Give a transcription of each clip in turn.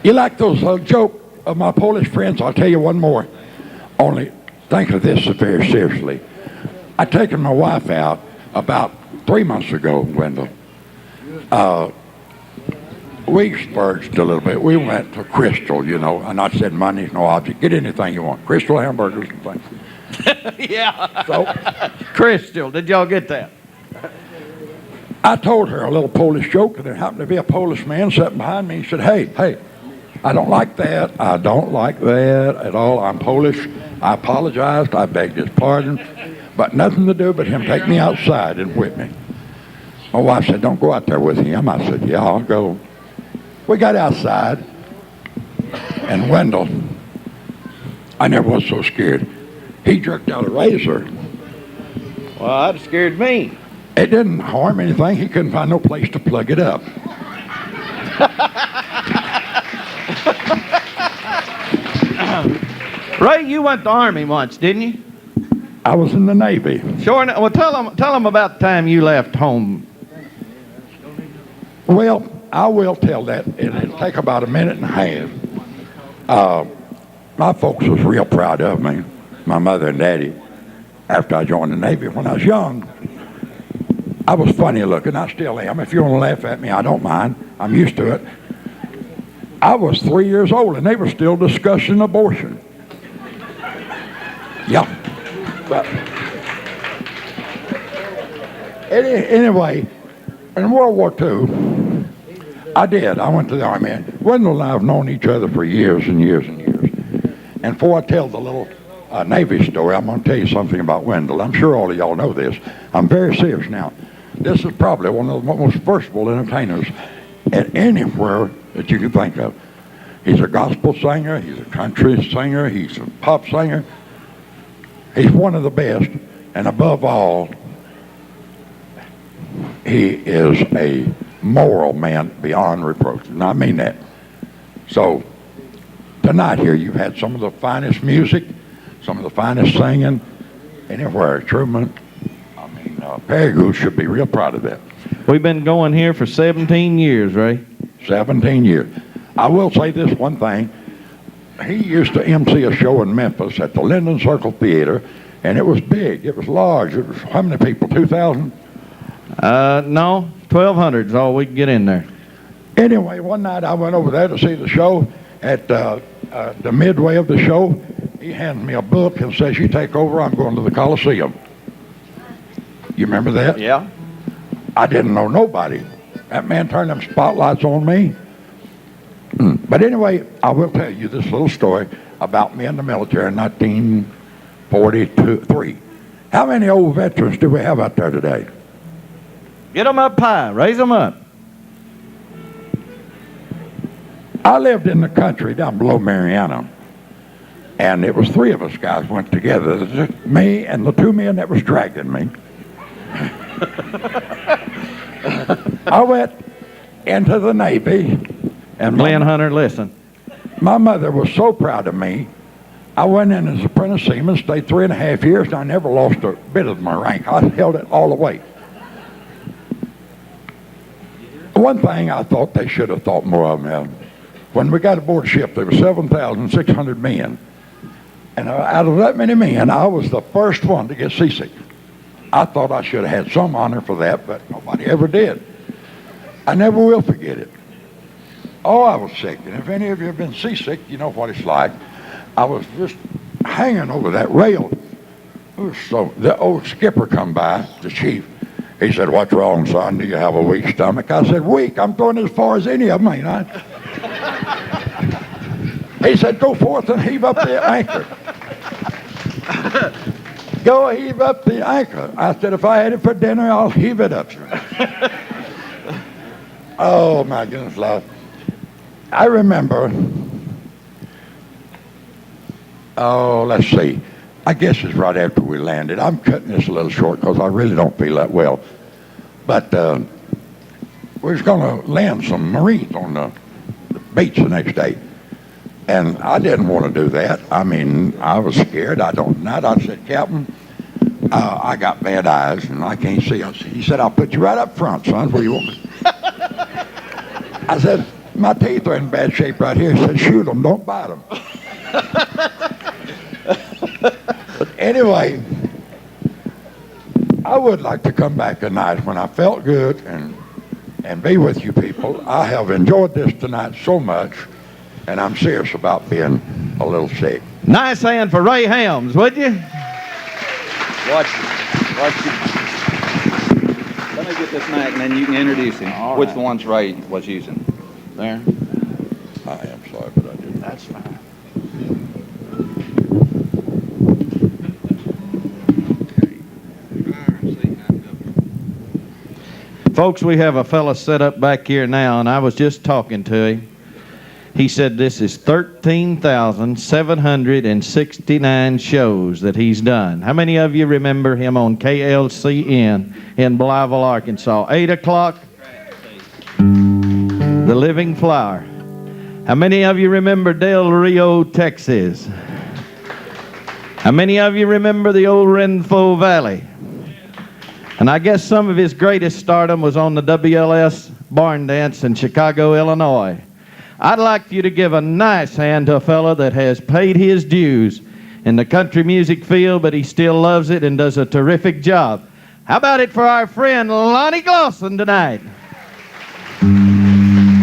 You like those joke of my Polish friends? I'll tell you one more. Only think of this very seriously. I taken my wife out about 3 months ago, Wendell. We spurged a little bit. We went to Crystal, you know, and I said, money's no object. Get anything you want. Crystal hamburgers and things. Yeah. So, Crystal, did y'all get that? I told her a little Polish joke, and there happened to be a Polish man sitting behind me. He said, hey, I don't like that. I don't like that at all. I'm Polish. I apologized. I begged his pardon. But nothing to do but him take me outside and whip me. My wife said, don't go out there with him. I said, yeah, I'll go. We got outside, and Wendell, I never was so scared. He jerked out a razor. Well, that scared me. It didn't harm anything. He couldn't find no place to plug it up. Ray, you went to the Army once, didn't you? I was in the Navy. Sure. Well, tell them about the time you left home. Well, I will tell that. It'll take about a minute and a half. My folks was real proud of me, my mother and daddy, after I joined the Navy. When I was young, I was funny looking. I still am. If you want to laugh at me, I don't mind. I'm used to it. I was 3 years old, and they were still discussing abortion. Yeah. But anyway, in World War II, I did. I went to the Army. And Wendell and I have known each other for years and years and years. And before I tell the little Navy story, I'm going to tell you something about Wendell. I'm sure all of y'all know this. I'm very serious now. This is probably one of the most versatile entertainers at anywhere that you can think of. He's a gospel singer. He's a country singer. He's a pop singer. He's one of the best. And above all, he is a moral man beyond reproach. And I mean that. So tonight here you've had some of the finest music, some of the finest singing anywhere. Truman, Paragould should be real proud of that. We've been going here for 17 years, Ray. 17 years. I will say this one thing. He used to MC a show in Memphis at the Linden Circle Theater, and it was big. It was large. It was how many people? 2,000? No, 1,200 is all we can get in there. Anyway, one night I went over there to see the show. At the midway of the show, he handed me a book and says, you take over, I'm going to the Coliseum. You remember that? Yeah. I didn't know nobody. That man turned them spotlights on me. But anyway, I will tell you this little story about me in the military in 1943. How many old veterans do we have out there today? Get them up high. Raise them up. I lived in the country down below Mariana, and it was 3 of us guys went together. Just me and the 2 men that was dragging me. I went into the Navy, and Glenn Hunter, listen. My mother was so proud of me. I went in as apprentice seaman, stayed 3.5 years, and I never lost a bit of my rank. I held it all the way. One thing I thought they should have thought more of me. When we got aboard ship, there were 7,600 men. And out of that many men, I was the first one to get seasick. I thought I should have had some honor for that, but nobody ever did. I never will forget it. Oh, I was sick. And if any of you have been seasick, you know what it's like. I was just hanging over that rail. So the old skipper come by, the chief. He said, what's wrong, son? Do you have a weak stomach? I said, weak? I'm going as far as any of them, ain't I? He said, go forth and heave up the anchor. Go heave up the anchor. I said, if I had it for dinner, I'll heave it up. Oh, my goodness, love. I remember, let's see. I guess it's right after we landed. I'm cutting this a little short because I really don't feel that well. But we was going to land some Marines on the beach the next day. And I didn't want to do that. I mean, I was scared. I said, Captain, I got bad eyes and I can't see. He said, I'll put you right up front, son, where you want me. I said, My teeth are in bad shape right here. He said, shoot them, don't bite them. But anyway, I would like to come back tonight when I felt good and be with you people. I have enjoyed this tonight so much, and I'm serious about being a little sick. Nice hand for Ray Helms, would you? Watch it. Let me get this mic and then you can introduce him. All Which right. ones Ray was using. There. I am sorry, but I didn't. That's fine. Folks, we have a fella set up back here now, and I was just talking to him. He said this is 13,769 shows that he's done. How many of you remember him on KLCN in Blytheville, Arkansas? 8 o'clock, The Living Flower. How many of you remember Del Rio, Texas? How many of you remember the old Renfro Valley? And I guess some of his greatest stardom was on the WLS barn dance in Chicago, Illinois. I'd like for you to give a nice hand to a fellow that has paid his dues in the country music field, but he still loves it and does a terrific job. How about it for our friend Lonnie Glossen tonight?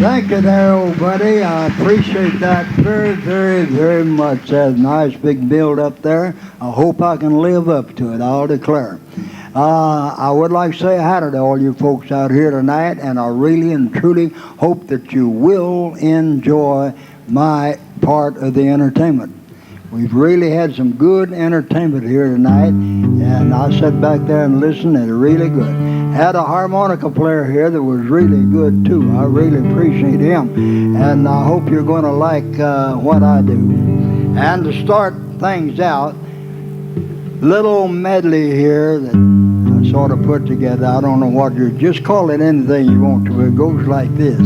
Thank you there, old buddy. I appreciate that very, very, very much. That's a nice big build up there. I hope I can live up to it, I'll declare. I would like to say hi to all you folks out here tonight, and I really and truly hope that you will enjoy my part of the entertainment. We've really had some good entertainment here tonight, and I sat back there and listened, and it's really good. Had a harmonica player here that was really good too. I really appreciate him, and I hope you're going to like what I do. And to start things out, little medley here that I sort of put together. I don't know what you just call it anything you want to. It goes like this.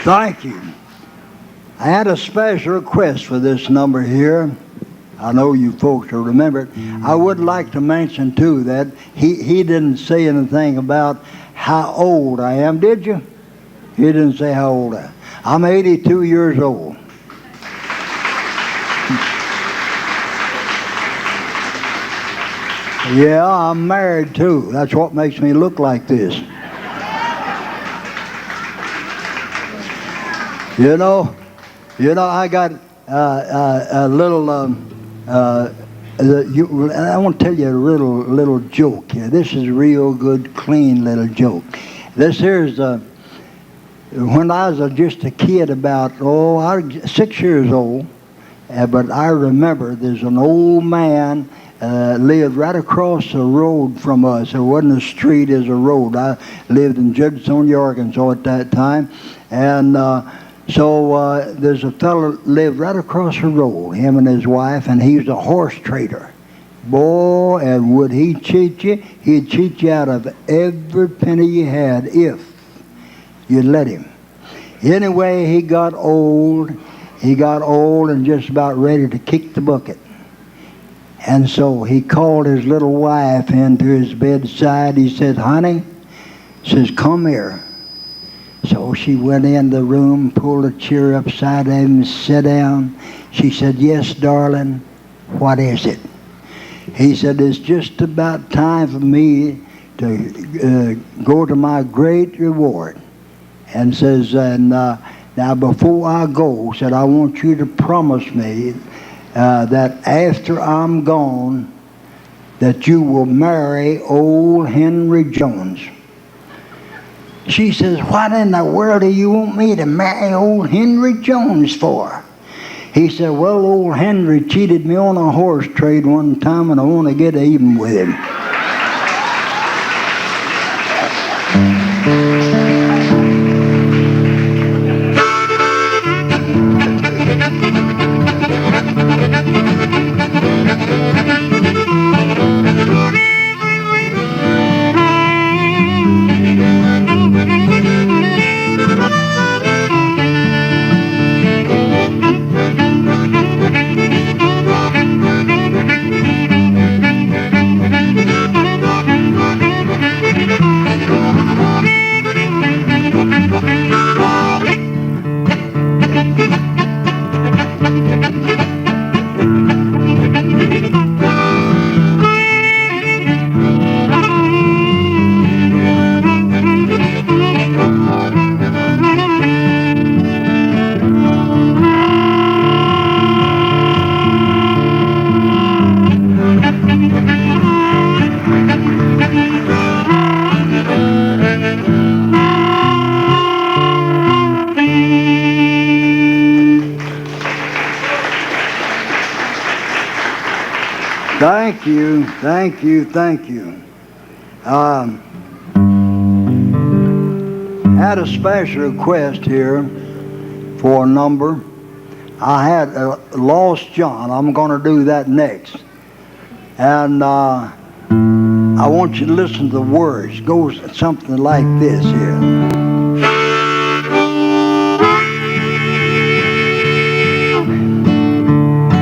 Thank you. I had a special request for this number here. I know you folks will remember it. I would like to mention, too, that he didn't say anything about how old I am, did you? He didn't say how old I am. I'm 82 years old. Yeah, I'm married, too. That's what makes me look like this. You know, I got a little, I want to tell you a little joke here. This is a real good, clean little joke. This here's, when I was just a kid about, I was 6 years old, but I remember there's an old man lived right across the road from us. It wasn't a street, it was a road. I lived in Judson, Arkansas at that time, and so there's a fellow lived right across the road, him and his wife, and he was a horse trader. Boy, and would he cheat you? He'd cheat you out of every penny you had if you'd let him. Anyway, he got old and just about ready to kick the bucket. And so he called his little wife into his bedside. He said, "Honey," says, "come here." So she went in the room, pulled a chair upside him, and sat down. She said, "Yes, darling, what is it?" He said, "It's just about time for me to go to my great reward." And says, now before I go, said, "I want you to promise me that after I'm gone, that you will marry old Henry Jones." She says, "What in the world do you want me to marry old Henry Jones for?" He said, "Well, old Henry cheated me on a horse trade one time, and I want to get even with him." Thank you. Had a special request here for a number. I had Lost John. I'm going to do that next. And I want you to listen to the words. It goes something like this here.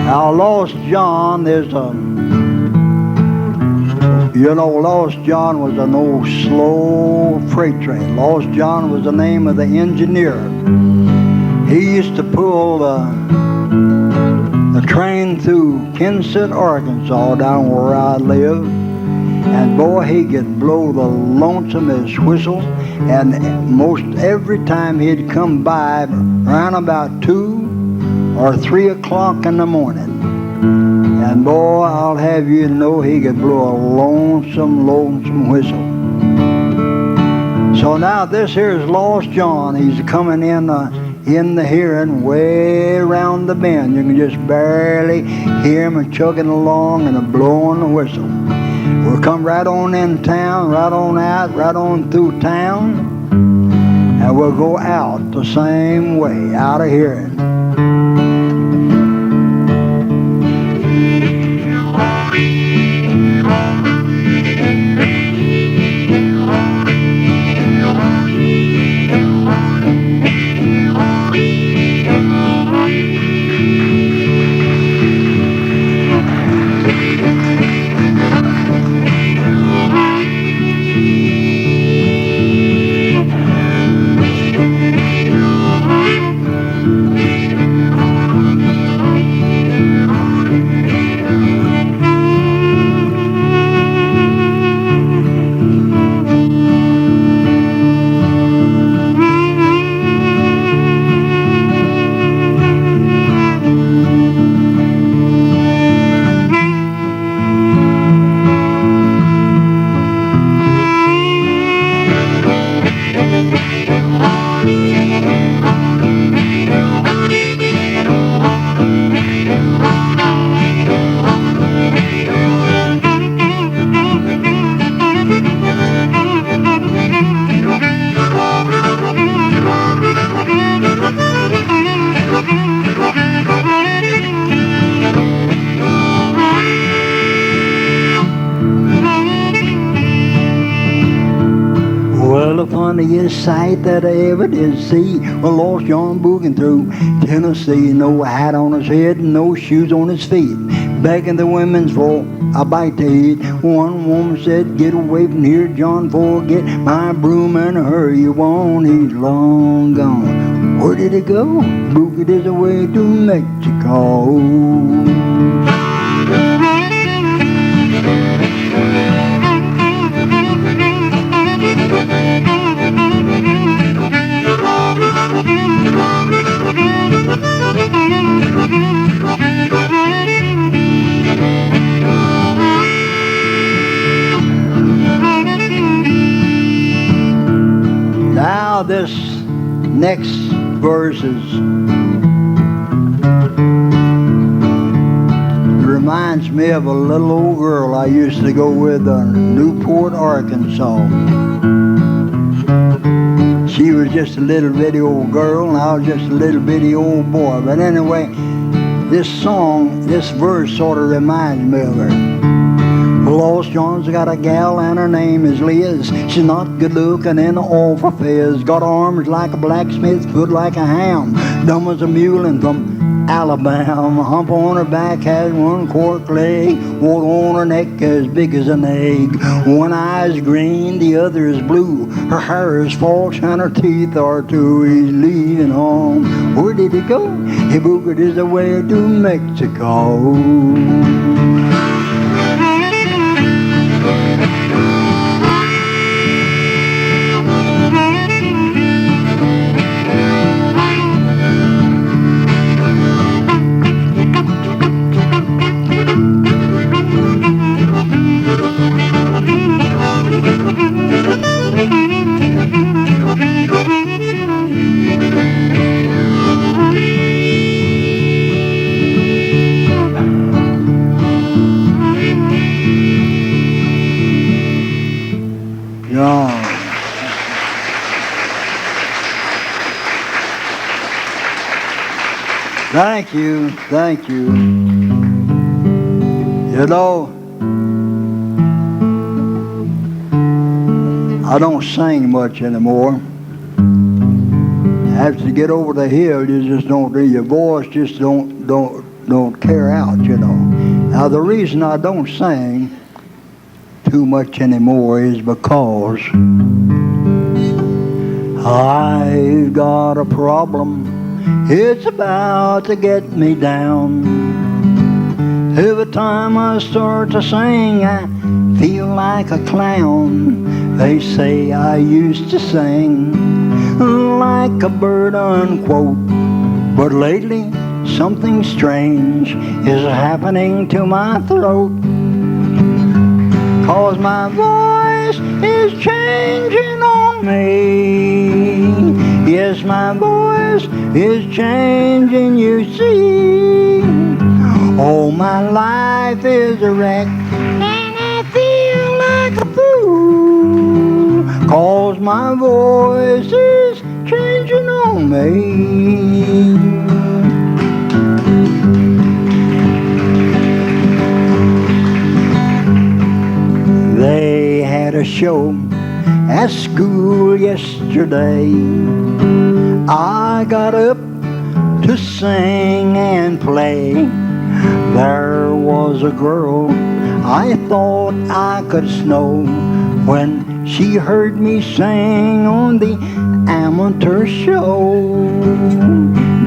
Now, Lost John is Lost John was an old slow freight train. Lost John was the name of the engineer. He used to pull the train through Kensett, Arkansas, down where I live. And boy, he could blow the lonesomest whistle. And most every time he'd come by around about 2 or 3 o'clock in the morning. And boy, I'll have you know he could blow a lonesome whistle. So now this here is Lost John. He's coming in the hearing way around the bend. You can just barely hear him chugging along and blowing the whistle. We'll come right on in town, right on out, right on through town, and we'll go out the same way, out of hearing. the funniest sight that I ever did see. Well, lost John booging through Tennessee. No hat on his head and no shoes on his feet. Begging the women's for a bite to eat. One woman said, get away from here, John, forget my broom and hurry, you won't, he's long gone. Where did he go? Booged his away to Mexico. Now this next verse reminds me of a little old girl I used to go with in Newport, Arkansas. She was just a little bitty old girl and I was just a little bitty old boy. But anyway, this song, this verse sort of reminds me of her. Lost John's got a gal and her name is Liz. She's not good looking and awful fizz. Got arms like a blacksmith, foot like a ham. Dumb as a mule and from Alabama. Hump on her back has one cork leg. Wart on her neck as big as an egg. One eye is green, the other is blue. Her hair is false and her teeth are too. He's leaving home. Where did he go? He booged his way to Mexico. Thank you, thank you. You know, I don't sing much anymore. After you get over the hill, you just don't do, your voice just don't carry out, you know. Now the reason I don't sing too much anymore is because I've got a problem. It's about to get me down. Every time I start to sing, I feel like a clown. They say I used to sing like a bird, unquote. But lately, something strange is happening to my throat. 'Cause my voice is changing on me. Yes, my voice is changing, you see. Oh, my life is a wreck, and I feel like a fool. 'Cause my voice is changing on me. They had a show at school yesterday. I got up to sing and play. There was a girl I thought I could snow when she heard me sing on the amateur show.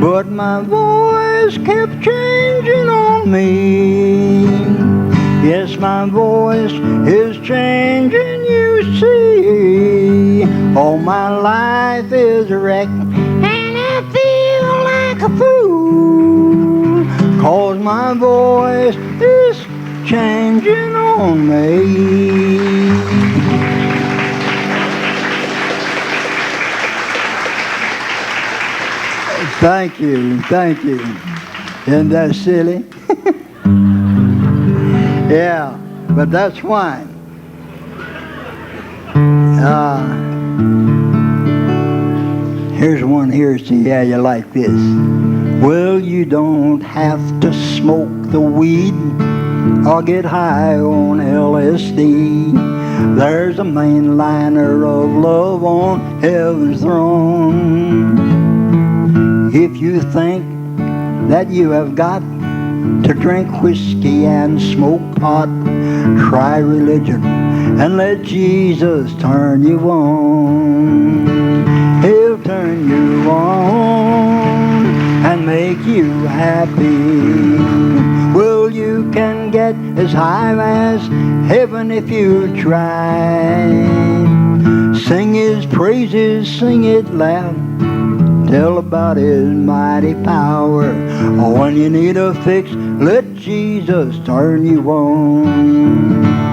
But my voice kept changing on me. Yes, my voice is changing, you see. Oh, my life is a wreck, and I feel like a fool. 'Cause my voice is changing on me. Thank you, thank you. Isn't that silly? Yeah, but that's fine. Here's one here, see how you like this. Well, you don't have to smoke the weed or get high on LSD. There's a mainliner of love on heaven's throne. If you think that you have got to drink whiskey and smoke pot, try religion and let Jesus turn you on. He'll turn you on and make you happy. Well, you can get as high as heaven if you try. Sing his praises, sing it loud. Tell about his mighty power. When you need a fix, let Jesus turn you on.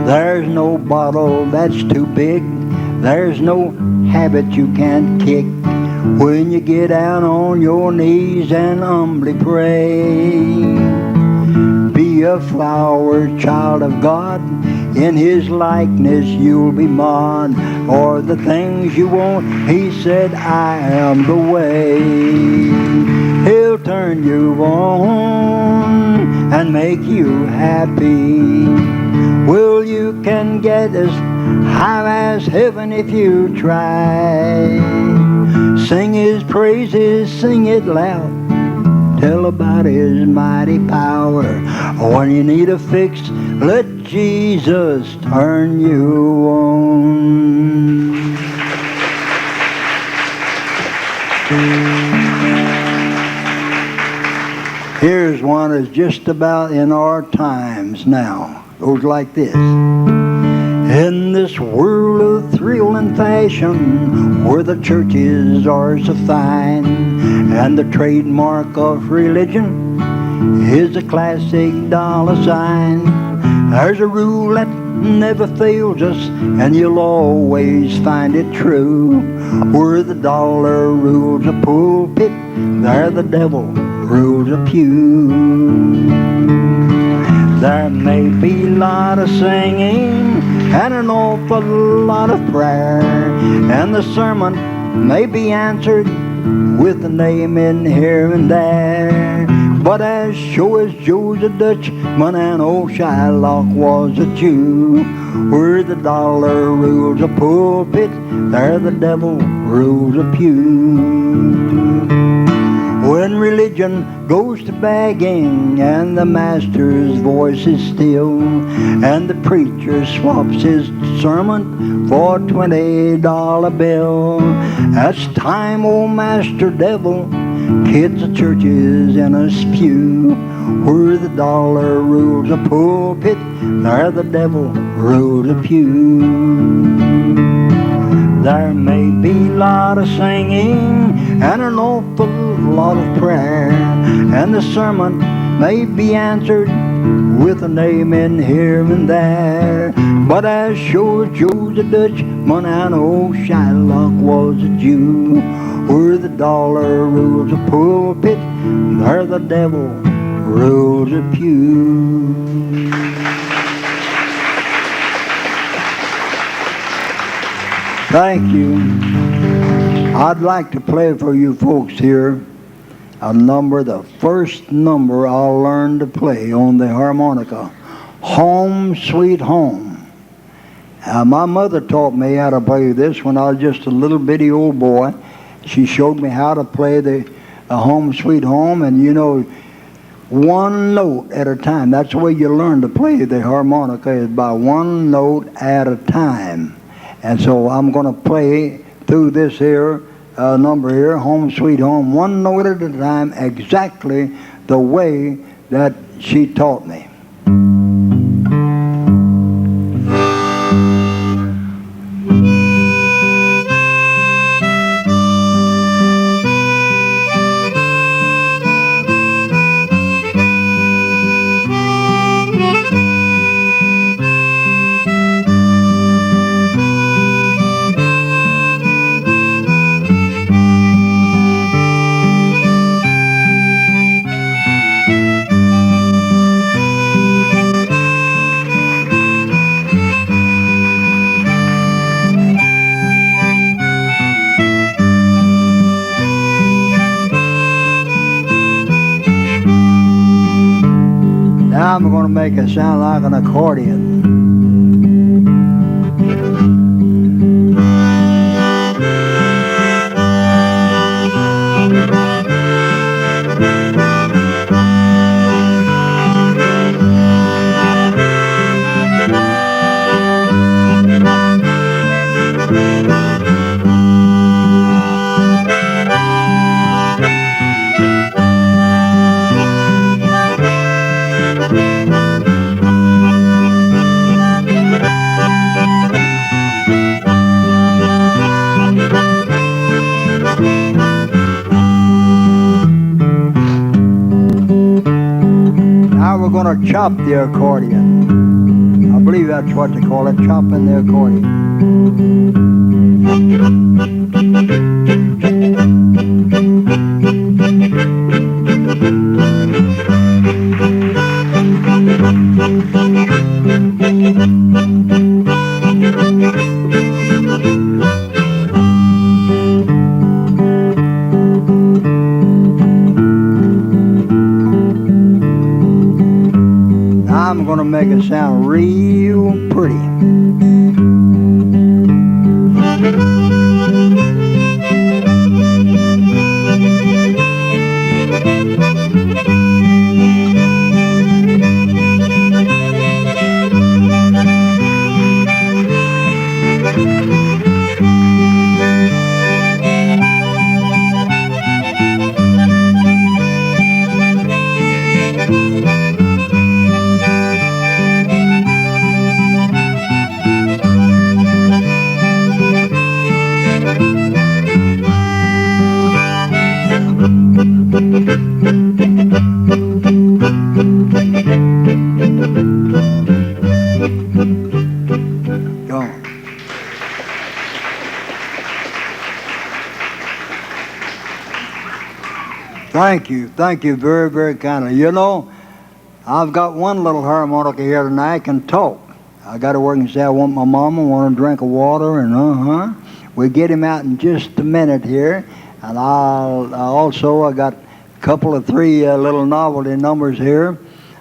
There's no bottle that's too big. There's no habit you can't kick. When you get down on your knees and humbly pray, be a flower, child of God. In his likeness you'll be marred. For the things you want, he said, I am the way. He'll turn you on and make you happy. Well, you can get as high as heaven if you try. Sing his praises, sing it loud. Tell about his mighty power. When you need a fix, let Jesus turn you on. Here's one that's just about in our times now. Goes like this. In this world of thrill and fashion, where the churches are so fine, and the trademark of religion is a classic dollar sign, there's a rule that never fails us, and you'll always find it true. Where the dollar rules a pulpit, there the devil rules a pew. There may be a lot of singing and an awful lot of prayer, and the sermon may be answered with a name in here and there. But as sure as Joe's a Dutchman and old Shylock was a Jew, where the dollar rules a pulpit, there the devil rules a pew. When religion goes to begging and the master's voice is still, and the preacher swaps his sermon for a $20 bill, that's time, old master devil kids the churches in a spew. Where the dollar rules a pulpit, there the devil rules a pew. There may be a lot of singing and an awful lot of prayer, and the sermon may be answered with a name in here and there. But as sure as Joe's a Dutchman and old Shylock was a Jew, where the dollar rules a pulpit, there the devil rules a pew. Thank you. I'd like to play for you folks here a number, the first number I learned to play on the harmonica, Home Sweet Home. My mother taught me how to play this when I was just a little bitty old boy. She showed me how to play the Home Sweet Home, and you know, one note at a time. That's the way you learn to play the harmonica, is by one note at a time. And so I'm going to play through this here number here, Home Sweet Home, one note at a time, exactly the way that she taught me. Now I'm going to make it sound like an accordion. Now we're going to chop the accordion. I believe that's what they call it, chopping the accordion. Now I'm going to make it sound real pretty. Go on. Thank you very, very kindly. You know, I've got one little harmonica here tonight can talk. I got to work and say I want my mama, want a drink of water, and We'll get him out in just a minute here, and I got a couple of three little novelty numbers here.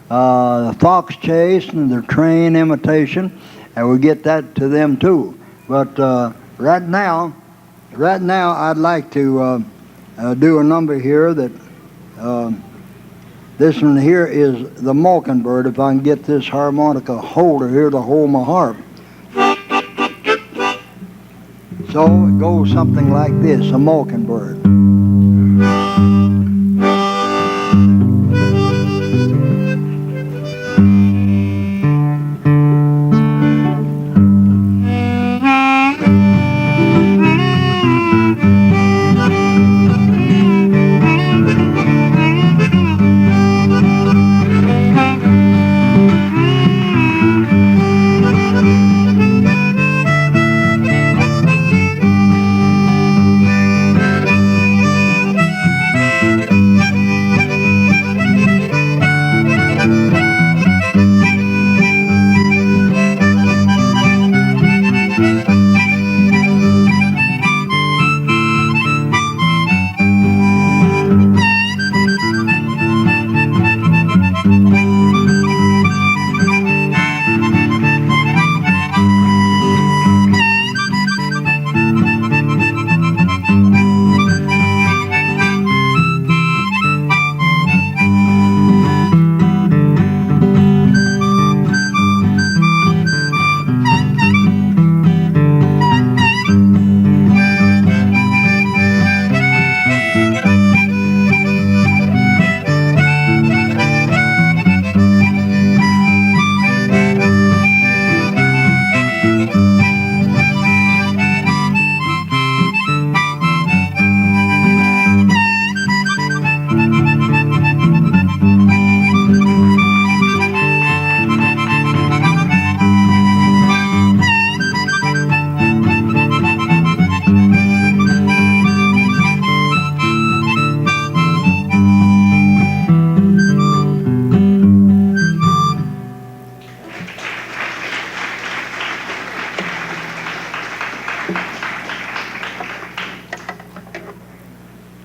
The Fox Chase and the Train Imitation, and we'll get that to them too. But right now, I'd like to do a number here that, this one here is the Mockingbird, if I can get this harmonica holder here to hold my harp. So it goes something like this, a Mockingbird.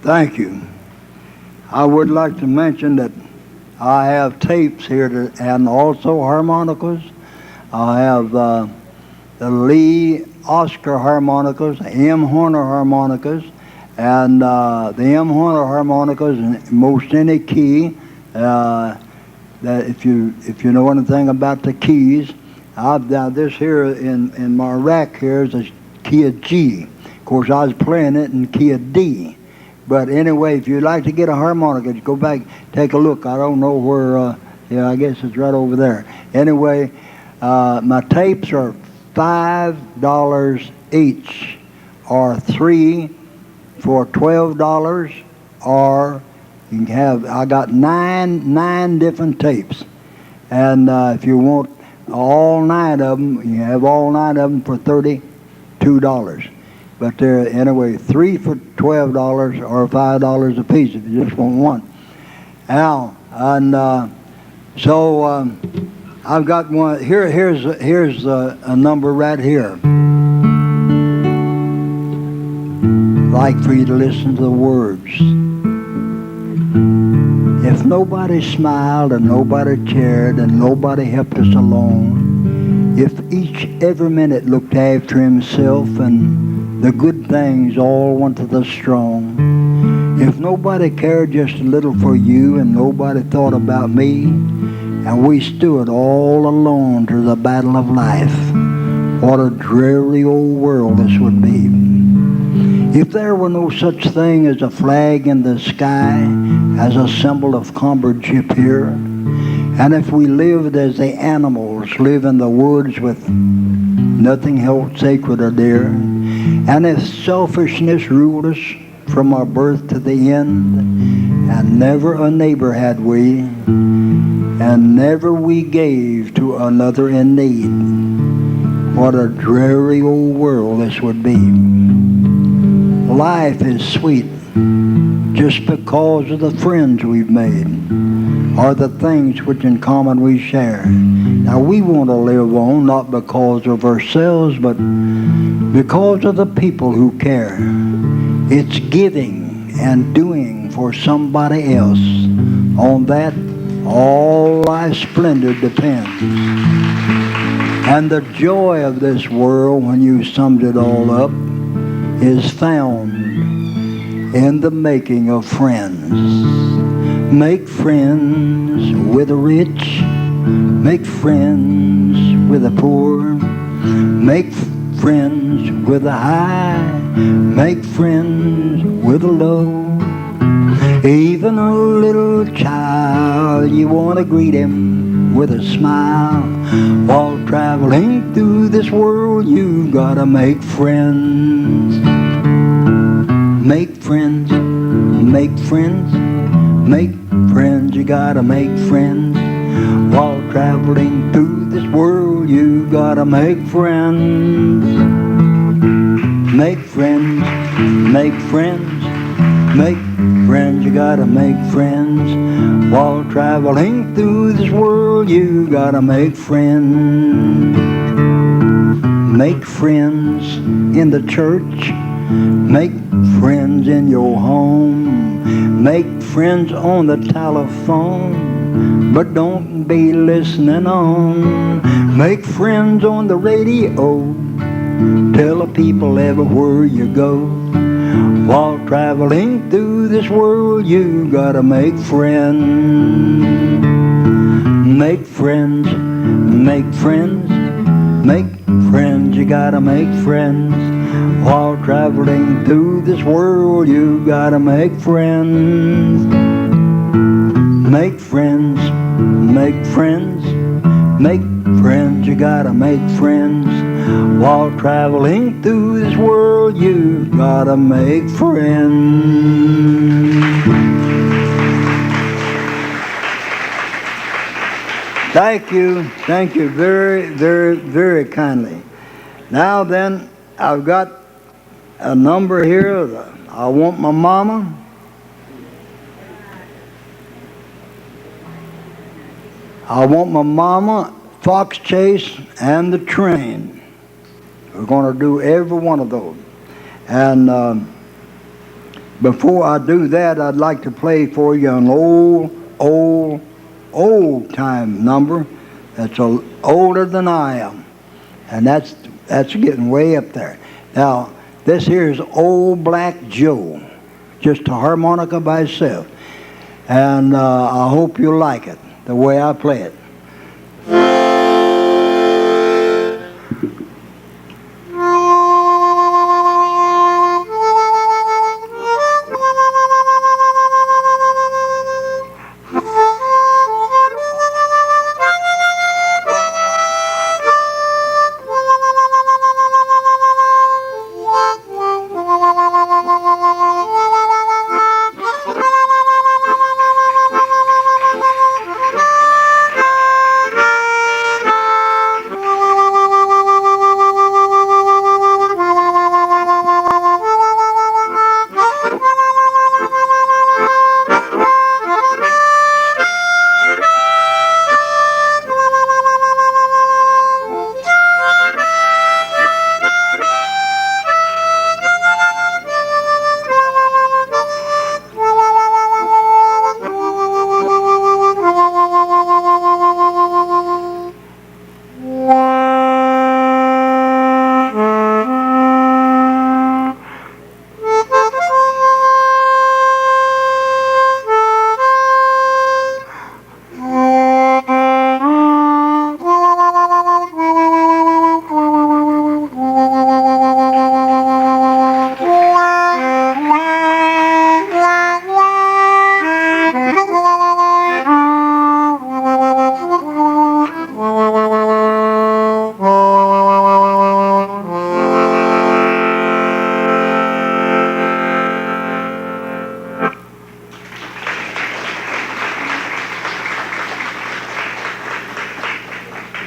Thank you. I would like to mention that I have tapes here and also harmonicas. I have the Lee Oscar harmonicas, M. Horner harmonicas, and the M. Horner harmonicas in most any key. That if you know anything about the keys, this here in my rack here is a key of G. Of course, I was playing it in key of D. But anyway, if you'd like to get a harmonica, go back, take a look. I don't know where. Yeah, I guess it's right over there. Anyway, my tapes are $5 each, or 3 for $12, or you can have. I got nine different tapes, and if you want all 9 of them, you have all 9 of them for $32. But they're anyway 3 for $12 or $5 a piece if you just want one. Now, and so I've got one here. Here's a number right here. Like for you to listen to the words. If nobody smiled and nobody cared and nobody helped us along, if every minute looked after himself and the good things all went to the strong, if nobody cared just a little for you and nobody thought about me, and we stood all alone through the battle of life, what a dreary old world this would be. If there were no such thing as a flag in the sky, as a symbol of comradeship here, and if we lived as the animals live in the woods with nothing held sacred or dear, and if selfishness ruled us from our birth to the end, and never a neighbor had we, and never we gave to another in need, what a dreary old world this would be. Life is sweet just because of the friends we've made, or the things which in common we share. Now we want to live on not because of ourselves, but because of the people who care. It's giving and doing for somebody else. On that, all life's splendor depends. And the joy of this world, when you summed it all up, is found in the making of friends. Make friends with the rich, make friends with the poor, make friends with the high, make friends with the low. Even a little child, you want to greet him with a smile. While traveling through this world, you gotta make friends. Make friends, make friends, make friends, you gotta make friends. While traveling through this world, you gotta make friends. Make friends, make friends, make friends, you gotta make friends. While traveling through this world, you gotta make friends. Make friends in the church, make friends in your home, make friends on the telephone, but don't be listening on. Make friends on the radio, tell the people everywhere you go. While traveling through this world, you gotta make friends. Make friends, make friends, make friends, you gotta make friends. While traveling through this world, you gotta make friends. Make friends, make friends, make friends, you gotta make friends. While traveling through this world, you gotta make friends. Thank you very, very, very kindly. Now then, I've got a number here. I Want My Mama. I Want My Mama, Fox Chase, and The Train. We're going to do every one of those. And before I do that, I'd like to play for you an old old-time number that's older than I am. And that's getting way up there. Now, this here is Old Black Joe, just a harmonica by itself. And I hope you like it, the way I play it.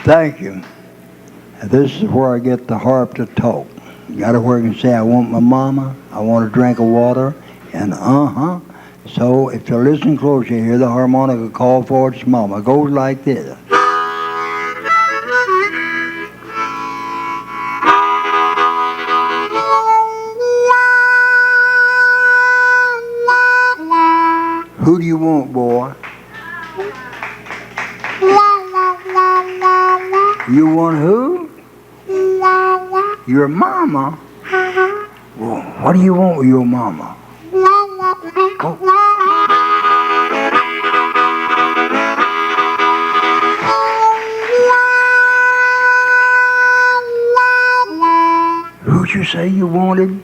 Thank you. This is where I get the harp to talk. You got to work and say, I want my mama, I want a drink of water, and So if you're listening close, you hear the harmonica call for its mama. It goes like this. Who do you want, boy? You want who? Your mama? Well, what do you want with your mama? Go. Who'd you say you wanted?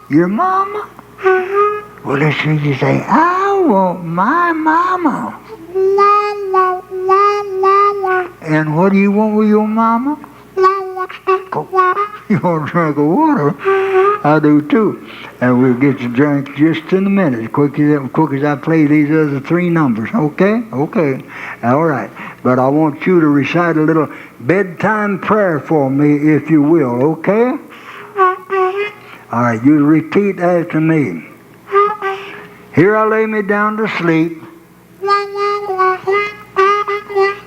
Your mama? Well, let's see you say, I want my mama. And what do you want with your mama? Go. You want a drink of water? I do too. And we'll get you drink just in a minute, quick as I play these other three numbers. Okay? Okay. All right. But I want you to recite a little bedtime prayer for me, if you will. Okay? All right. You repeat after me. Here I lay me down to sleep.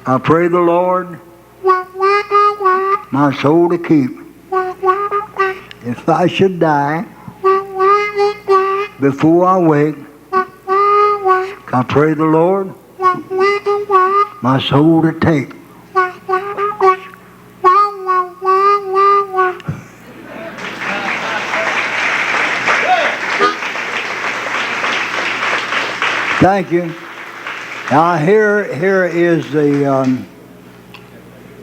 I pray the Lord my soul to keep. If I should die before I wake, I pray the Lord my soul to take. Thank you. Now here is the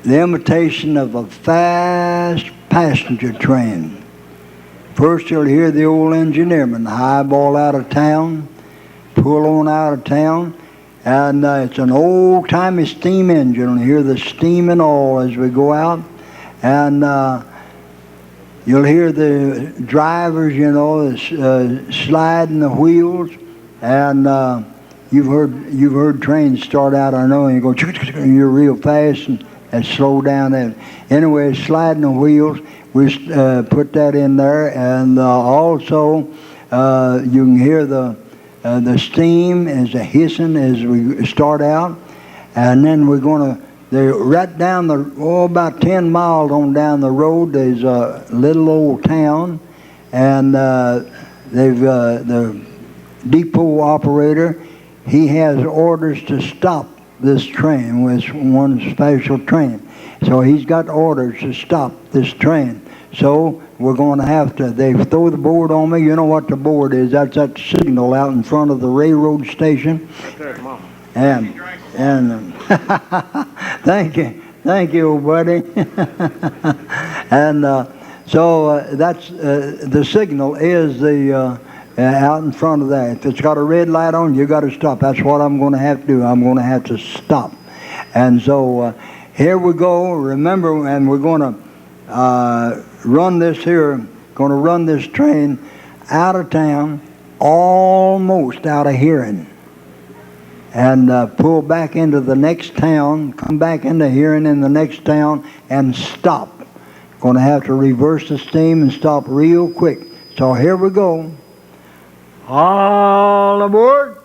imitation of a fast passenger train. First you'll hear the old engineerman highball out of town, pull on out of town, and it's an old-timey steam engine. You'll hear the steam and all as we go out, and you'll hear the drivers, sliding the wheels, and you've heard trains start out, I know, and you go, and you're real fast and slow down. And anyway, sliding the wheels, we put that in there, and also you can hear the steam as a hissing as we start out, and then we're going to. They're right down about 10 miles on down the road. There's a little old town, and the depot operator, he has orders to stop this train with one special train. So he's got orders to stop this train. So we're going to have to, they throw the board on me. You know what the board is. That's that signal out in front of the railroad station. And thank you, buddy. And so that's the signal is the out in front of that. If it's got a red light on, you got to stop. That's what I'm going to have to do. I'm going to have to stop. And so here we go. Remember, and we're going to run this here. Going to run this train out of town, almost out of hearing, and pull back into the next town. Come back into hearing in the next town and stop. Going to have to reverse the steam and stop real quick. So here we go. All aboard.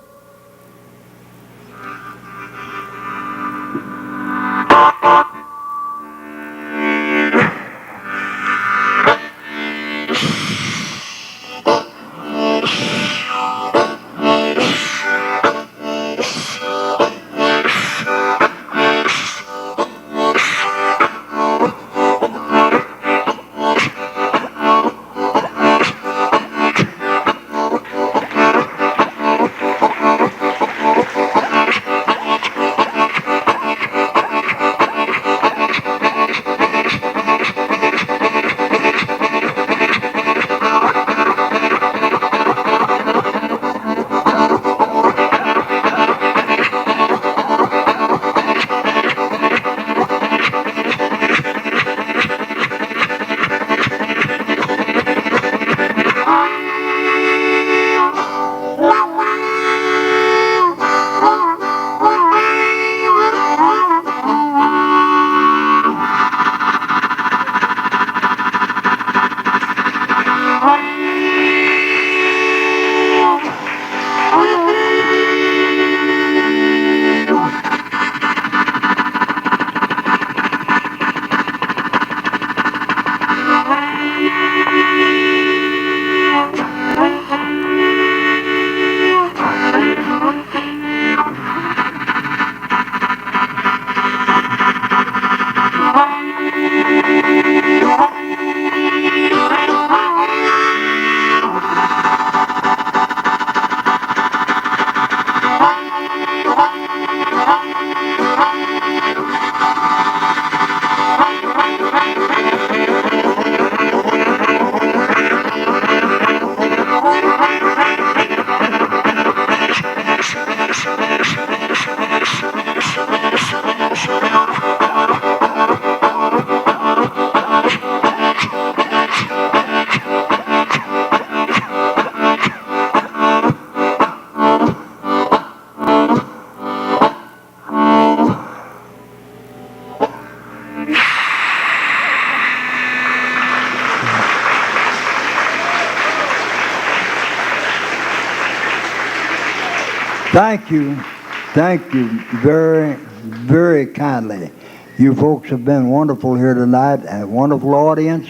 Thank you very, very kindly. You folks have been wonderful here tonight, a wonderful audience,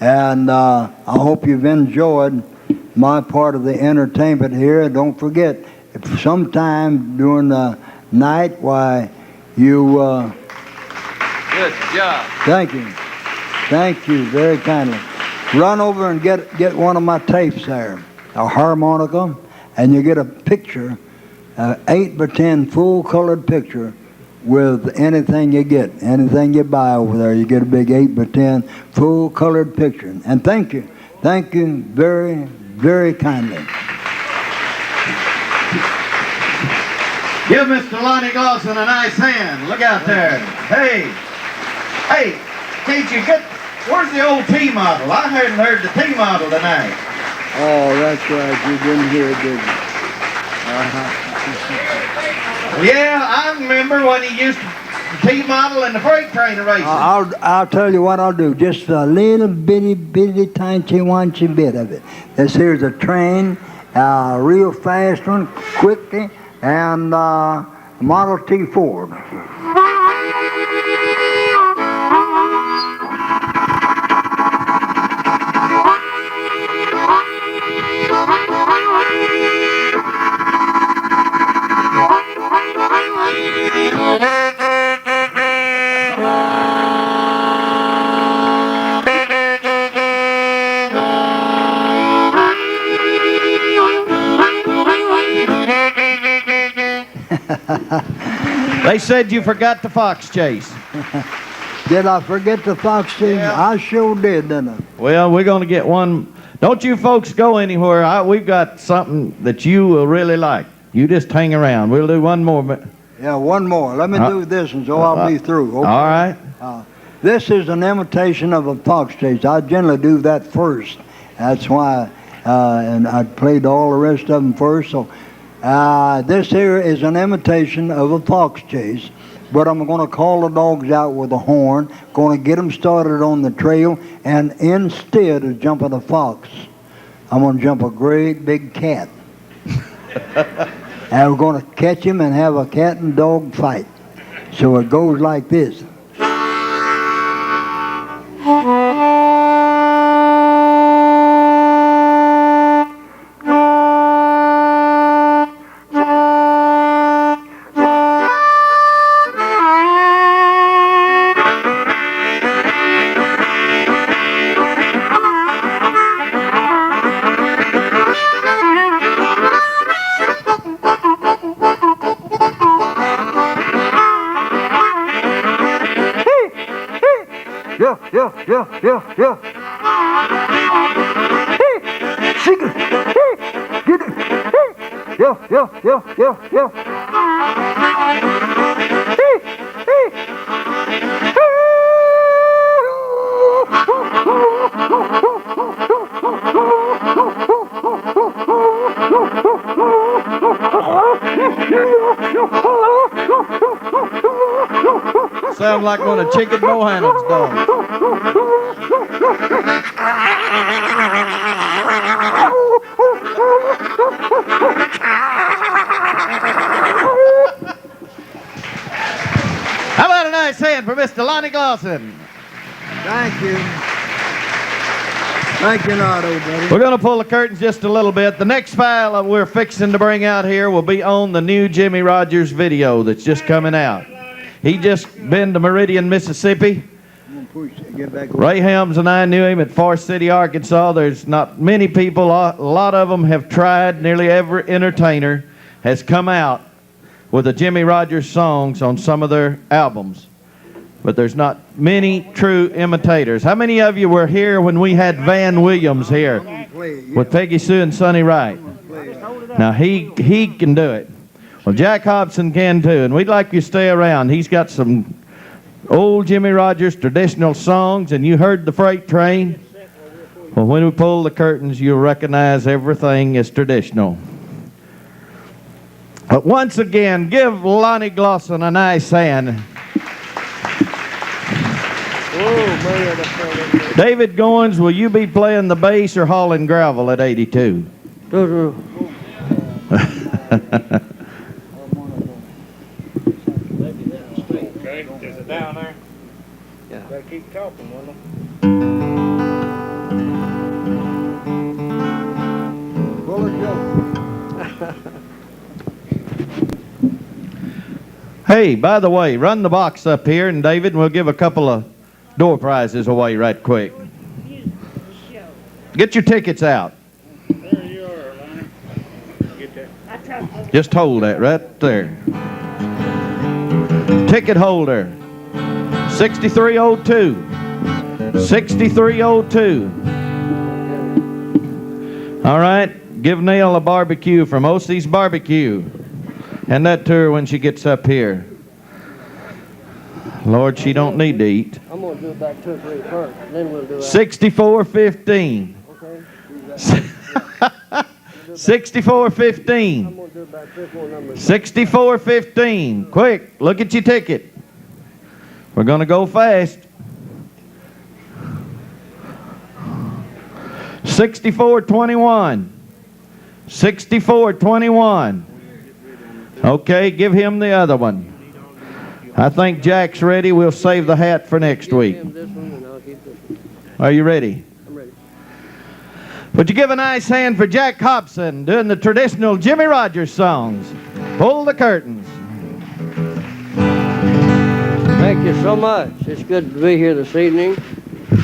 and I hope you've enjoyed my part of the entertainment here. Don't forget, if sometime during the night, why you... Good job. Thank you very kindly. Run over and get one of my tapes there, a harmonica, and you get a picture, 8 by 10 full-colored picture with anything you get, anything you buy over there. You get a big 8 by 10 full-colored picture. And thank you very, very kindly. Give Mr. Lonnie Glossen a nice hand. Look out there. Hey, can't you get, where's the old T model? I hadn't heard the T model tonight. Oh, that's right. You didn't hear it, did you? Yeah, I remember when he used to T model in the freight train racing. I'll tell you what I'll do. Just a little bitty tiny wanchy bit of it. This here's a train, a real fast one, quickly, and Model T Ford. They said you forgot the fox chase. Did I forget the fox chase? Yeah. I sure did, didn't I? Well, we're going to get one. Don't you folks go anywhere. We've got something that you will really like. You just hang around. We'll do one more. Yeah, one more. Let me do this and so I'll be through. Okay? All right. This is an imitation of a fox chase. I generally do that first. That's why, and I played all the rest of them first. So this here is an imitation of a fox chase, but I'm going to call the dogs out with a horn, going to get them started on the trail, and instead of jumping a fox, I'm going to jump a great big cat. And we're going to catch him and have a cat and dog fight. So it goes like this. Yeah. Hey, shake it. Hey, get it. Hey, yeah. Hey. Sound like one of Chicken Bohannon's dogs. How about a nice hand for Mr. Lonnie Glossen? Thank you. Thank you, Nardo, buddy. We're going to pull the curtains just a little bit. The next file we're fixing to bring out here will be on the new Jimmie Rodgers video that's just coming out. He just been to Meridian, Mississippi. Ray Helms and I knew him at Forest City, Arkansas. There's not many people, a lot of them have tried. Nearly every entertainer has come out with the Jimmie Rodgers songs on some of their albums. But there's not many true imitators. How many of you were here when we had Van Williams here with Peggy Sue and Sonny Wright? Now he can do it. Well, Jack Hobson can too, and we'd like you to stay around. He's got some old Jimmie Rodgers traditional songs, and you heard the freight train. Well, when we pull the curtains, you'll recognize everything is traditional. But once again, give Lonnie Glossen a nice hand. David Goins, will you be playing the bass or hauling gravel at 82? Okay, is it down there? Yeah. Better keep talking, will you? Hey, by the way, run the box up here, and David, and we'll give a couple of door prizes away right quick. Get your tickets out. There you are, Lonnie. Get that. Just hold that right there. Ticket holder, 6302. 6302. All right, give Nell a barbecue from OC's Barbecue. And that to her when she gets up here. Lord, she don't need to eat. I'm going to do it back 2 or 3 first, then we'll do it. 6415. Okay. 6415. I'm going to do it back 3 or 4 numbers. 6415. Quick, look at your ticket. We're going to go fast. 6421. 6421. Okay, give him the other one. I think Jack's ready. We'll save the hat for next week. Give him this one and I'll keep this one. Are you ready? I'm ready. Would you give a nice hand for Jack Hobson doing the traditional Jimmie Rodgers songs? Pull the curtains. Thank you so much. It's good to be here this evening.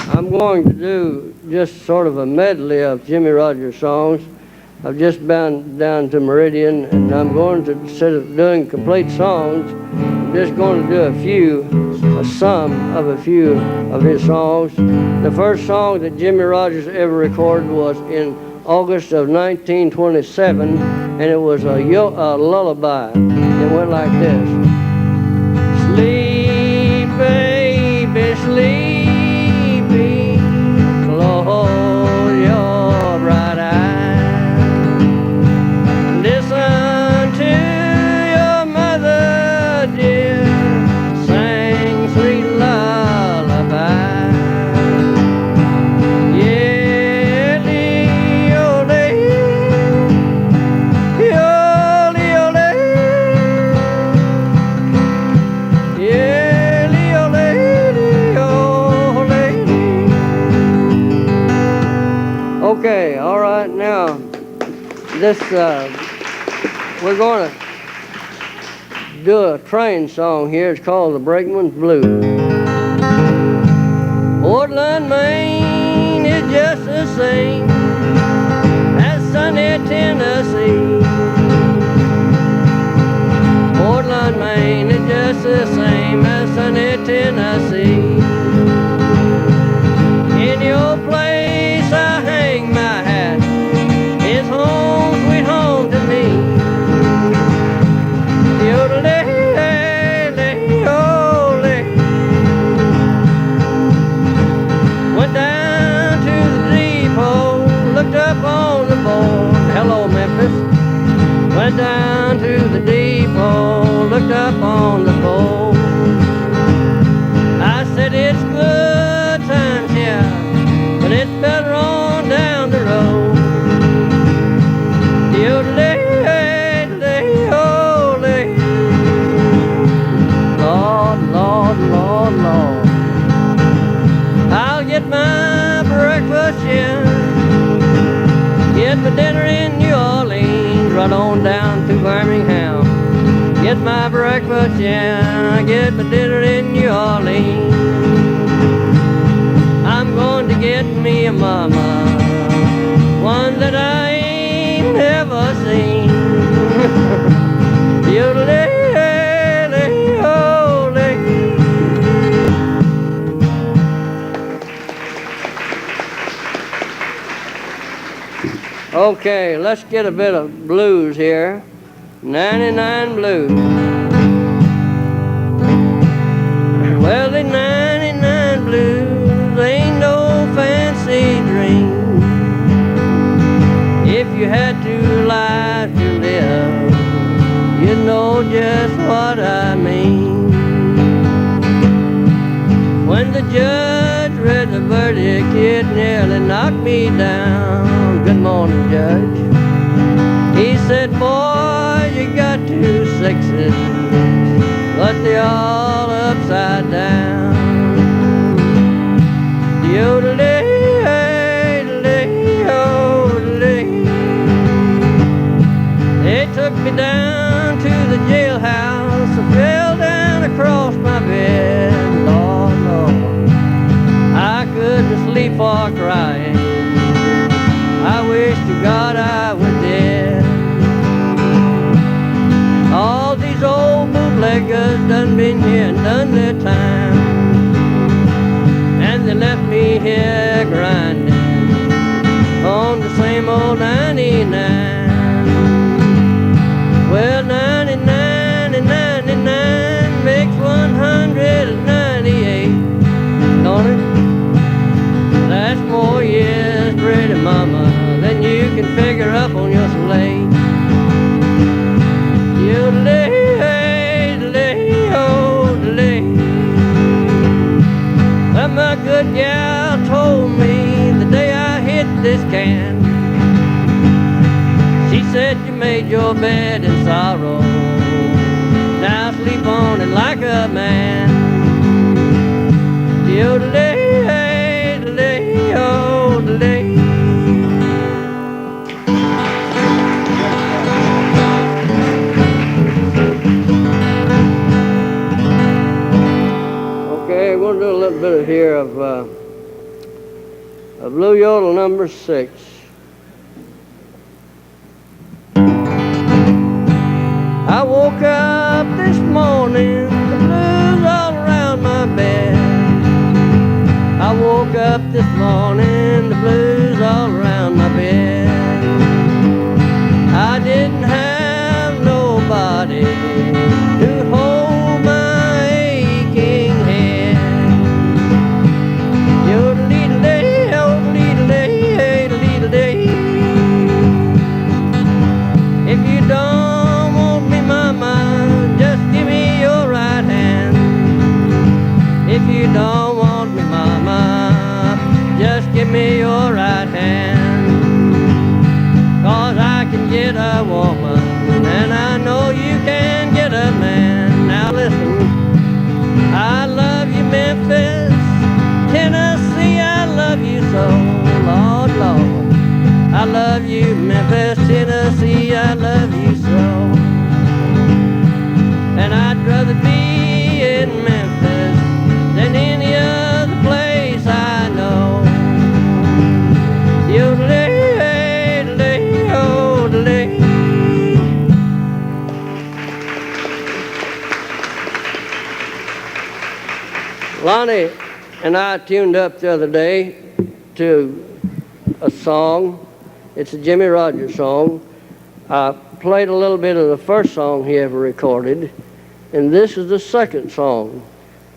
I'm going to do just sort of a medley of Jimmie Rodgers songs. I've just been down to Meridian, and I'm going to, instead of doing complete songs, I'm just going to do a sum of a few of his songs. The first song that Jimmie Rodgers ever recorded was in August of 1927, and it was a lullaby. It went like this. Sleep, baby, sleepy, close your bright eyes. Listen to your mother, dear, sing sweet lullaby. Yeah, lee-o-lee, yo-lee-o-lee. Yeah, lee-o-lee-lee-o-lee. Okay, all right, now, this, we're going to do a train song here. It's called the Brakeman's Blues. Portland, Maine is just the same as sunny Tennessee. Portland, Maine is just the same as sunny Tennessee. In your place I hang my hat. It's home, sweet home to me. Yodelee-lee-o-lee. Went down to the depot, looked up on the board. Hello, Memphis. Went down to the depot, looked up on the board. I said it's good times here, but it's better on down the road. Yodelee-lee-o-lee. Lord, Lord, Lord, Lord. I'll get my breakfast here, get my dinner in New Orleans, right on down to Birmingham. Get my breakfast, yeah, get my dinner in New Orleans. I'm going to get me a mama, one that I ain't never seen. Yodelee-lee-o-lee. Okay, let's get a bit of blues here. 99 Blues. Well, the 99 Blues ain't no fancy dream. If you had 2 lives to live, you'd know just what I mean. When the judge read the verdict, it nearly knocked me down. Good morning, Judge. He said, boy, you got 2 6s, but they're all upside down. Yodelee-lee-o-lee. They took me down to the jailhouse. I fell down across my bed. Lord, Lord, I couldn't sleep for crying. I wish to God I was dead. All these old bootleggers done been here and done their time, and they left me here grinding on the same old 99. Well, 99 and 99 makes 198, don't it? That's more years, pretty mama, than you can figure up on your slate. Yodelee-lee-o-lee. Well, my good gal told me the day I hit this can, she said you made your bed in sorrow, now sleep on it like a man. Yodelee-lee-o-lee. little bit of here of Blue Yodel number 6. I woke up this morning, the blues all around my bed. I woke up this morning, the blues all around my bed. I didn't have nobody to hold my aching head. Yodelee-day, yodelee-day, yodelee-day. If you don't want me, mama, just give me your right hand. If you don't want me, mama, just give me your right hand. 'Cause I can get a woman, and I know you can get a man. Now listen, I love you, Memphis, Tennessee, I love you so, Lord, Lord. I love you, Memphis, Tennessee, I love you so. And I'd rather be in Memphis than any other place I know. Yodelee, yodelee, yodelee. Lonnie and I tuned up the other day to a song. It's a Jimmie Rodgers song. I played a little bit of the first song he ever recorded, and this is the second song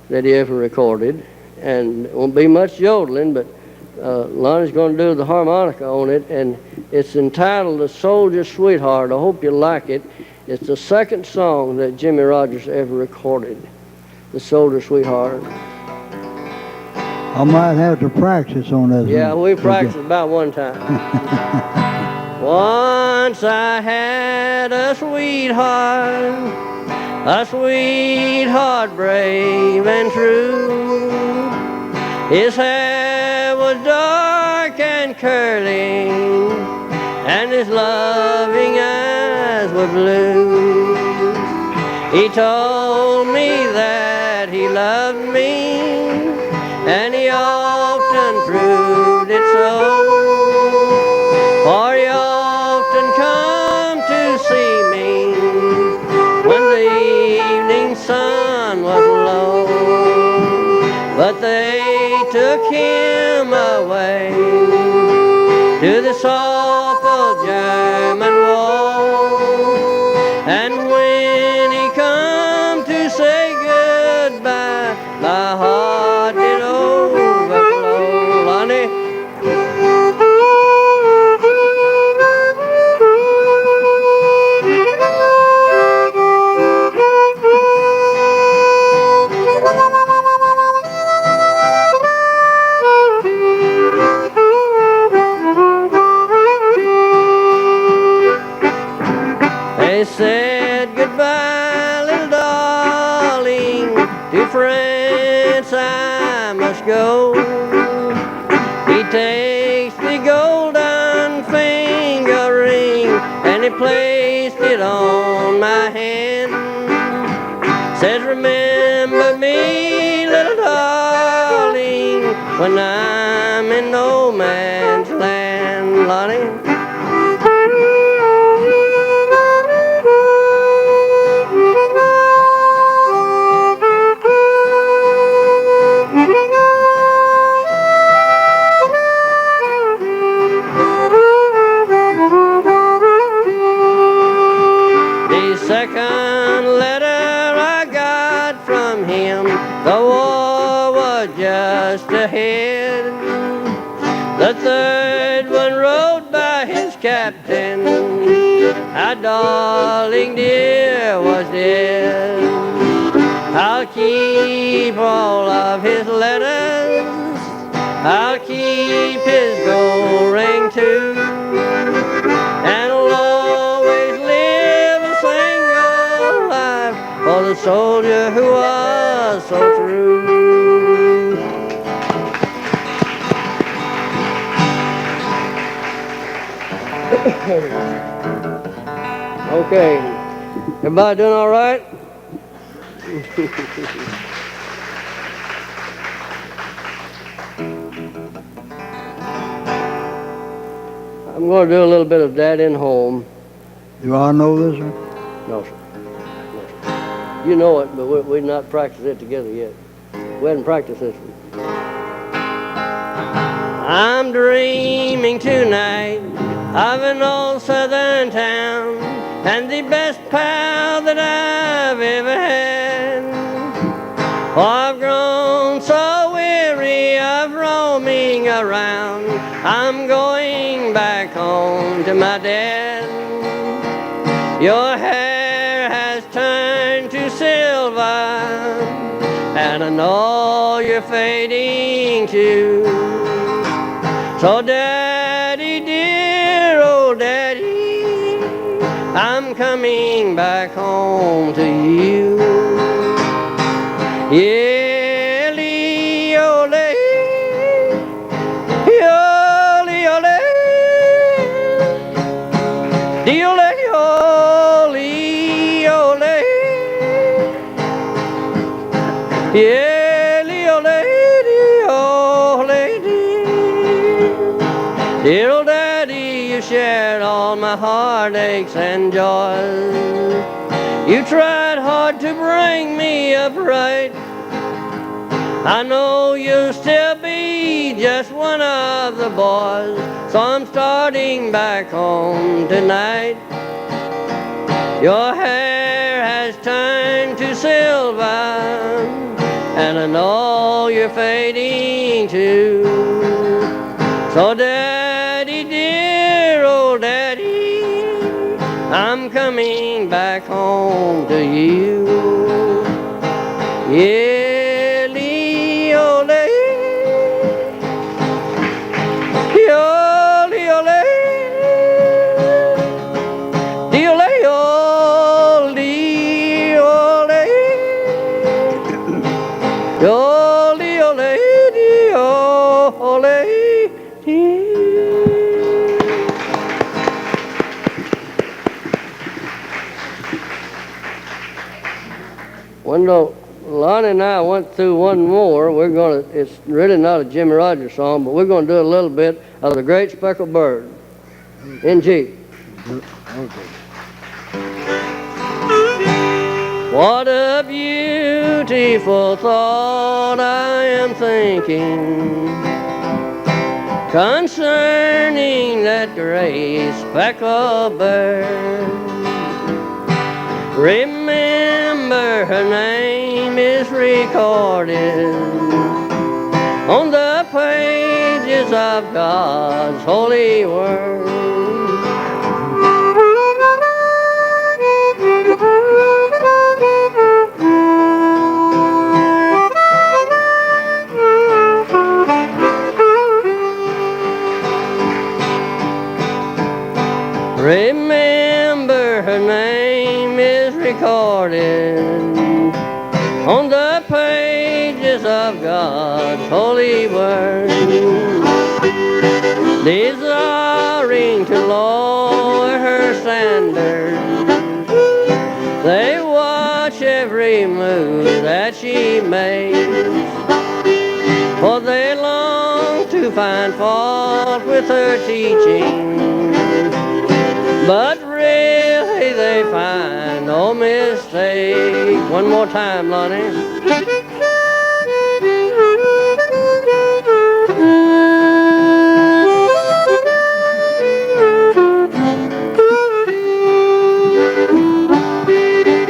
that he ever recorded. And it won't be much yodeling, but Lonnie's going to do the harmonica on it, and it's entitled "The Soldier's Sweetheart." I hope you like it. It's the second song that Jimmie Rodgers ever recorded, "The Soldier's Sweetheart." I might have to practice on this. Yeah, one. we practiced about one time. Once I had a sweetheart brave and true. His hair was dark and curling, and his loving eyes were blue. He told me that he loved me, and he often proved it so. For he often come to see me when the evening sun was low. But they took him away to the awful German wall. And when he come to say goodbye, my heart did overflow. Lonnie? They said goodbye, little darling, to France I must go. He takes the golden finger ring and he placed it on my hand. Says, remember me, little darling, when I'm in no man's land. Lonnie? Second letter I got from him, the war was just ahead. The third one wrote by his captain, our darling dear was dead. I'll keep all of his letters, I'll keep his gold ring too, and I'll always live a single life for the soldier who was so true. Okay, everybody doing all right? I'm going to do a little bit of Daddy and Home. Do I know this one? No, sir. No, sir. You know it, but we've not practiced it together yet. We hadn't practiced this one. I'm dreaming tonight of an old southern town and the best pal that I've ever had. Oh, I've grown so weary of roaming around. I'm going back home to my dad. Your hair has turned to silver, and I know you're fading too. So Daddy, dear old Daddy, I'm coming back home to you. Yele-ole, yole-ole, de-ole-ole, yele-ole, de-ole, dear old Daddy, you shared all my heartaches and joys. You tried hard to bring me up right. I know you'll still be just one of the boys, so I'm starting back home tonight. Your hair has turned to silver, and I know you're fading too. So Daddy, dear old Daddy, I'm coming back home to you. Yele-ole, yole-ole, de-ole-ole, yole-ole, de-ole. Wendell, Lonnie and I went through one more. It's really not a Jimmie Rodgers song, but we're going to do a little bit of The Great Speckled Bird in G. Okay. What a beautiful thought I am thinking concerning that great speckled bird. Remember, her name is recorded on the pages of God's holy word. Remember, her name is recorded on the pages of God's holy word, desiring to lower her standard. They watch every move that she makes, for they long to find fault with her teaching. But really they find no mistake. One more time, Lonnie.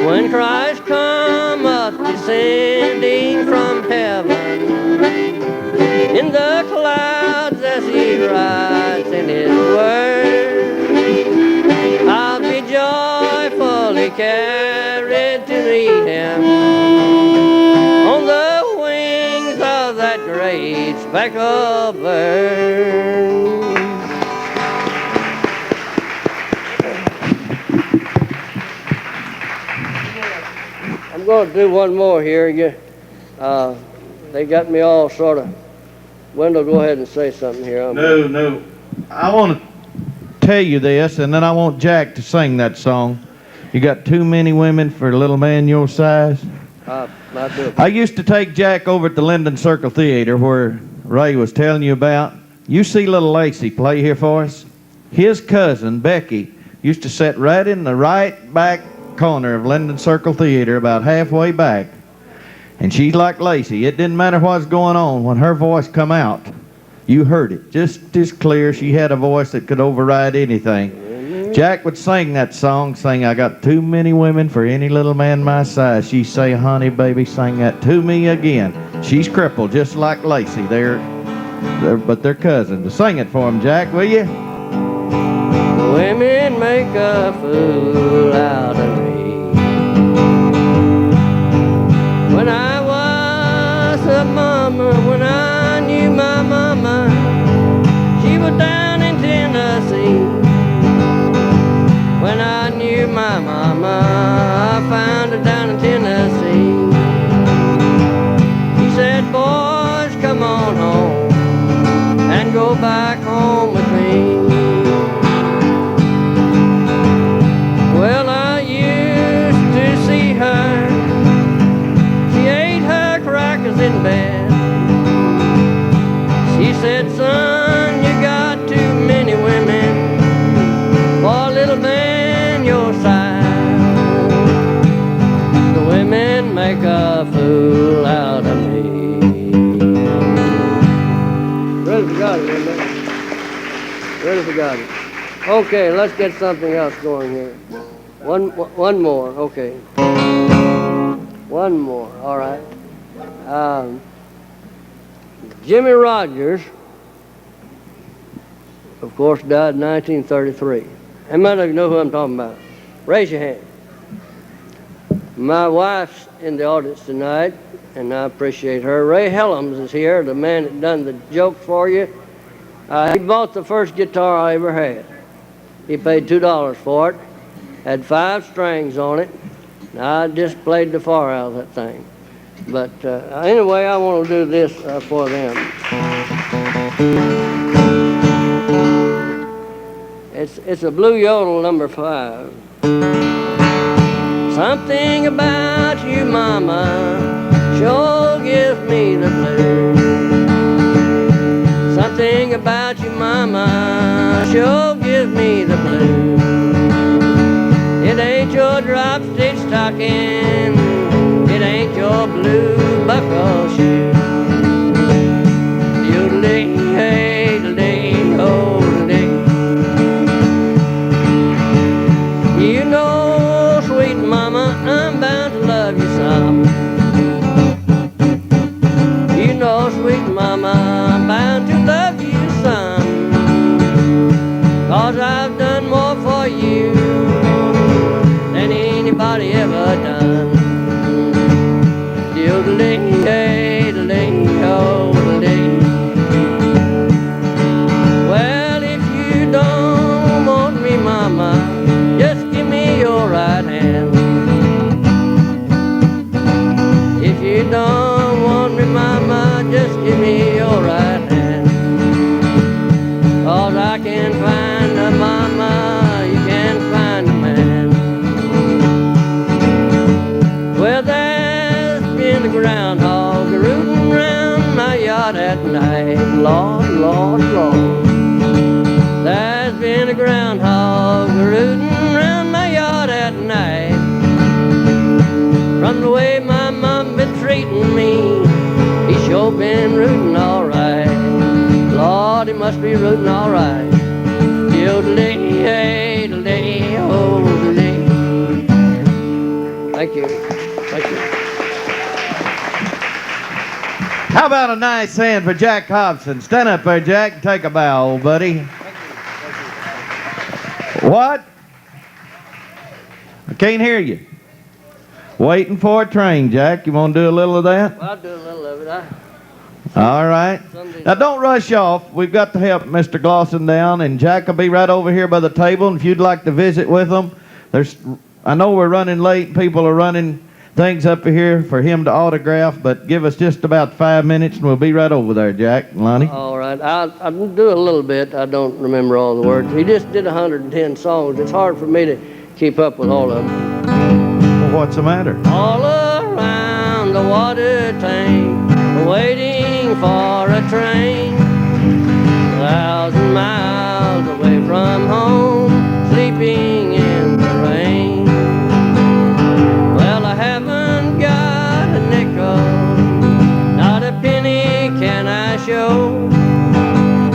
When Christ cometh descending from heaven in the clouds as he rides in his word, I'll be joyfully carried to meet him on the wings of that great speckled bird. I'm going to do one more here. They got me all sort of. Wendell, go ahead and say something here. No. I want to tell you this, and then I want Jack to sing that song. You got too many women for a little man your size. I used to take Jack over at the Linden Circle Theater where Ray was telling you about. You see little Lacey play here for us? his cousin, Becky, used to sit right in the right back corner of Linden Circle Theater, about halfway back. And she's like Lacey. It didn't matter what's going on. When her voice come out, you heard it just as clear. She had a voice that could override anything. Jack would sing that song, sing, "I got too many women for any little man my size." She say, "Honey, baby, sing that to me again." She's crippled just like Lacey. But they're cousins. Sing it for him, Jack, will you? Women make a fool out of me. When I was a mama, when I knew my mama, she was down in Tennessee. When I knew my mama, I found her down in Tennessee. She said, "Boys, come on home and go back home with me." Well, I used to see her. She ate her crackers in bed. She said, "Son, you got too many women for a little man your size. The women make a fool out of me." Really forgot it, didn't I? Really forgot it. Okay, let's get something else going here. One more, okay. One more, all right. Jimmie Rodgers, of course, died in 1933. How many of you know who I'm talking about? Raise your hand. My wife's in the audience tonight, and I appreciate her. Ray Helms is here, the man that done the joke for you. He bought the first guitar I ever had. He paid $2 for it. Had 5 strings on it. I just played the far out of that thing. But anyway, I want to do this for them. It's a Blue Yodel number 5. Something about you, mama, sure gives me the blues. Something about you, mama, sure gives me the blues. It ain't your drop stitch stocking, it ain't your blue buckle shoe. Yodeling, hey, yodeling, oh, yodeling. You know, sweet mama, I'm bound to love you some. You know, sweet mama, I'm bound to love you some. 'Cause I've done more for you than anybody ever done. Yodeling, hey, yodeling, oh, yodeling. Well, if you don't want me, mama, just give me your right hand. If you don't want me, mama, just give me your right hand. 'Cause I can find a mama, you can find a man. Well, there's been a groundhog rooting round my yard at night. Lord, Lord, Lord. There's been a groundhog rooting round my yard at night. From the way my mom been treating me, he sure been rooting all right. Lord, he must be rooting all right. Yodeling, hey, yodeling, oh, yodeling. Thank you. Thank you. How about a nice hand for Jack Hobson? Stand up there, Jack, and take a bow, old buddy. What? I can't hear you. Waiting for a train, Jack. You want to do a little of that? Well, I'll do a little of it. All right. Now, don't rush off. We've got to help Mr. Glossen down, and Jack will be right over here by the table. And if you'd like to visit with them, I know we're running late. People are running things up here for him to autograph, but give us just about 5 minutes, and we'll be right over there, Jack and Lonnie. All right. I'll do a little bit. I don't remember all the words. He just did 110 songs. It's hard for me to keep up with all of them. Well, what's the matter? All around the water tank, waiting for a train. 1,000 miles away from home, sleeping in the rain. Well, I haven't got a nickel, not a penny can I show.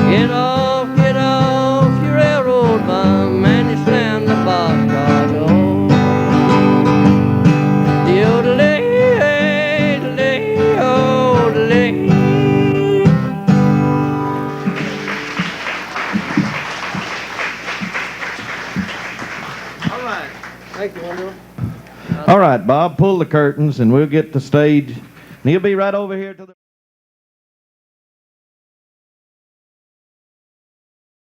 Get off, you railroad bum, and you slam the boxcar door. De-o-de-lay, de-lay. All right. Thank you, Wendell. All right, Bob, pull the curtains and we'll get the stage. And he'll be right over here to the